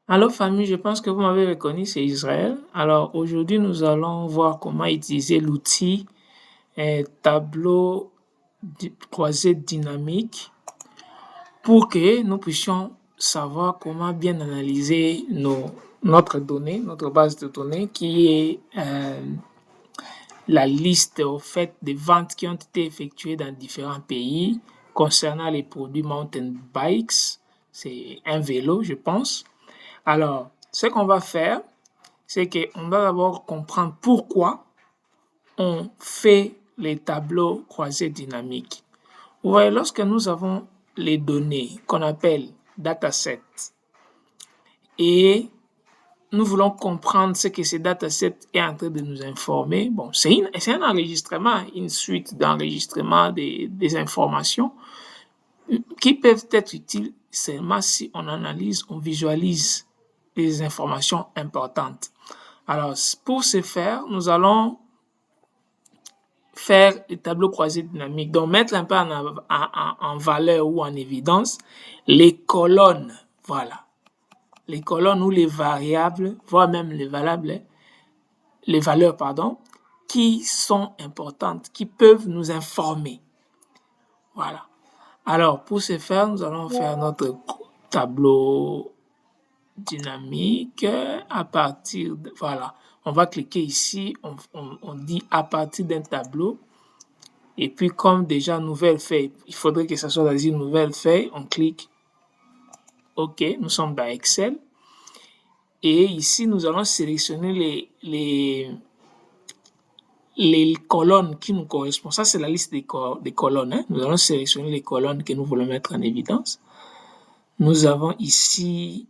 Alors famille, je pense que vous m'avez reconnu, c'est Israël. Alors aujourd'hui, nous allons voir comment utiliser l'outil tableau croisé dynamique pour que nous puissions savoir comment bien analyser notre base de données qui est la liste au fait des ventes qui ont été effectuées dans différents pays concernant les produits mountain bikes. C'est un vélo, je pense. Alors, ce qu'on va faire, c'est qu'on va d'abord comprendre pourquoi on fait les tableaux croisés dynamiques. Vous voyez, lorsque nous avons les données qu'on appelle datasets et nous voulons comprendre ce que ces datasets est en train de nous informer, bon, c'est un enregistrement, une suite d'enregistrements des informations qui peuvent être utiles seulement si on analyse, on visualise les informations importantes. Alors, pour ce faire, nous allons faire les tableaux croisés dynamiques, donc mettre un peu en valeur ou en évidence les colonnes, voilà, les colonnes ou les variables, voire même les valables, les valeurs, pardon, qui sont importantes, qui peuvent nous informer. Voilà. Alors, pour ce faire, nous allons faire notre tableau dynamique à partir de, voilà, on va cliquer ici, on dit à partir d'un tableau, et puis comme déjà nouvelle feuille, il faudrait que ça soit dans une nouvelle feuille, on clique OK, nous sommes dans Excel, et ici nous allons sélectionner les colonnes qui nous correspondent. Ça, c'est la liste des colonnes. Hein. Nous allons sélectionner les colonnes que nous voulons mettre en évidence. Nous avons ici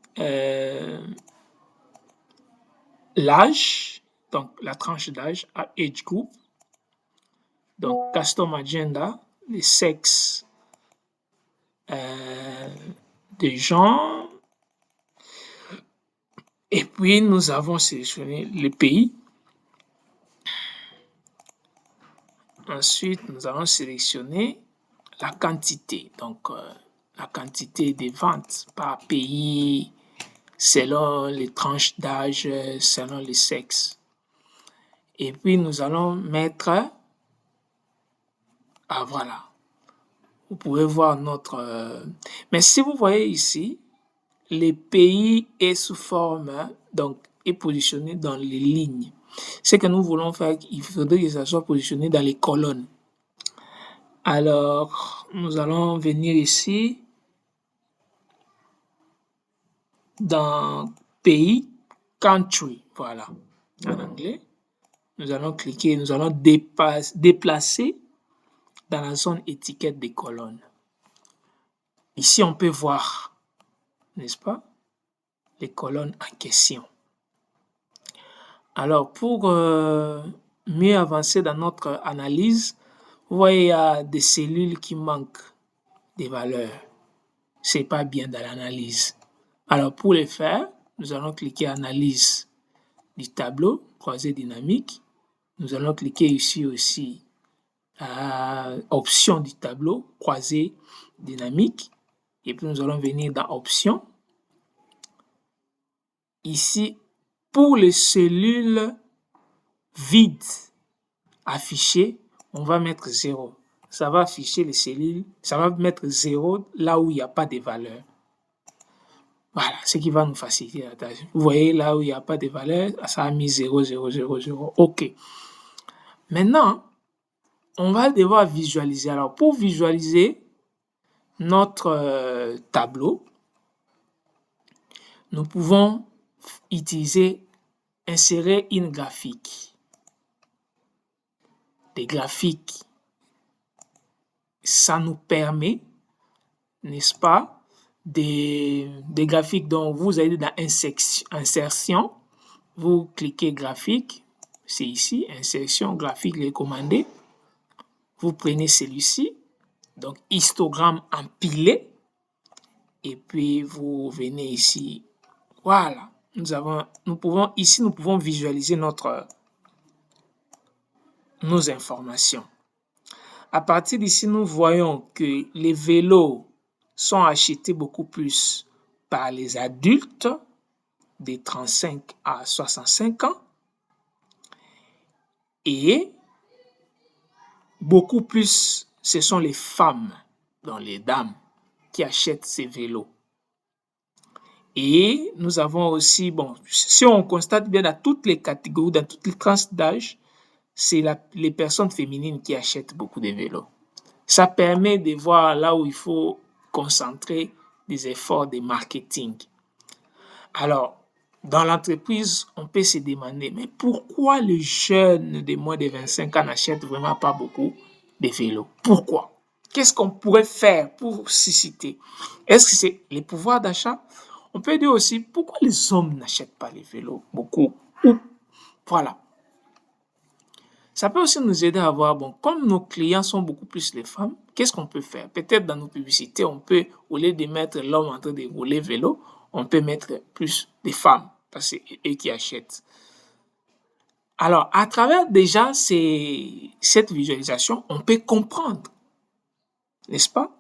l'âge, donc la tranche d'âge, age group, donc custom agenda, les sexes des gens, et puis nous avons sélectionné les pays. Ensuite, nous allons sélectionner la quantité, donc la quantité des ventes par pays, selon les tranches d'âge, selon les sexes. Et puis, nous allons mettre, voilà, vous pouvez voir notre... mais si vous voyez ici, les pays est sous forme, donc est positionné dans les lignes. Ce que nous voulons faire, il faudrait que ça soit positionné dans les colonnes. Alors, nous allons venir ici, dans pays, country, voilà, en anglais. Nous allons cliquer, nous allons déplacer dans la zone étiquette des colonnes. Ici, on peut voir, n'est-ce pas, les colonnes en question. Alors, pour mieux avancer dans notre analyse, vous voyez, il y a des cellules qui manquent des valeurs. C'est pas bien dans l'analyse. Alors, pour les faire, nous allons cliquer Analyse du tableau croisé dynamique. Nous allons cliquer ici aussi à Option du tableau croisé dynamique. Et puis, nous allons venir dans Options. Ici, pour les cellules vides affichées, on va mettre 0. Ça va afficher les cellules, ça va mettre 0 là où il n'y a pas de valeur. Voilà, ce qui va nous faciliter la tâche. Vous voyez, là où il n'y a pas de valeur, ça a mis 0, 0, 0, 0. OK. Maintenant, on va devoir visualiser. Alors, pour visualiser notre tableau, nous pouvons utiliser insérer une graphique. Des graphiques, ça nous permet, n'est-ce pas, des graphiques dont vous allez dans insertion, vous cliquez graphique, c'est ici, insertion graphique recommandé, vous prenez celui-ci, donc histogramme empilé, et puis vous venez ici, voilà, nous pouvons visualiser nos informations. À partir d'ici, nous voyons que les vélos sont achetés beaucoup plus par les adultes de 35 à 65 ans et beaucoup plus, ce sont les femmes, donc les dames, qui achètent ces vélos. Et nous avons aussi, bon, si on constate bien dans toutes les catégories, dans toutes les classes d'âge, c'est les personnes féminines qui achètent beaucoup de vélos. Ça permet de voir là où il faut concentrer des efforts de marketing. Alors, dans l'entreprise, on peut se demander, mais pourquoi les jeunes de moins de 25 ans n'achètent vraiment pas beaucoup de vélos? Pourquoi? Qu'est-ce qu'on pourrait faire pour susciter? Est-ce que c'est les pouvoirs d'achat? On peut dire aussi, pourquoi les hommes n'achètent pas les vélos beaucoup? Voilà. Ça peut aussi nous aider à voir, bon, comme nos clients sont beaucoup plus les femmes, qu'est-ce qu'on peut faire? Peut-être dans nos publicités, on peut, au lieu de mettre l'homme en train de rouler vélo, on peut mettre plus des femmes, parce que c'est eux qui achètent. Alors, à travers déjà cette visualisation, on peut comprendre, n'est-ce pas?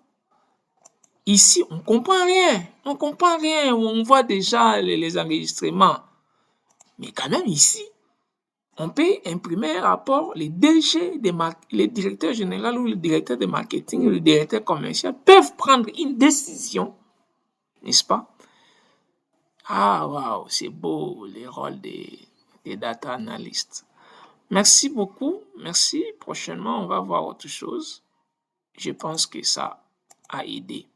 Ici, on comprend rien. On comprend rien. On voit déjà les enregistrements. Mais quand même, ici, on peut imprimer un rapport. Les DG, les directeurs généraux ou le directeur de marketing ou le directeur commercial peuvent prendre une décision, n'est-ce pas? Ah, waouh, c'est beau, les rôles des data analystes. Merci beaucoup. Merci. Prochainement, on va voir autre chose. Je pense que ça a aidé.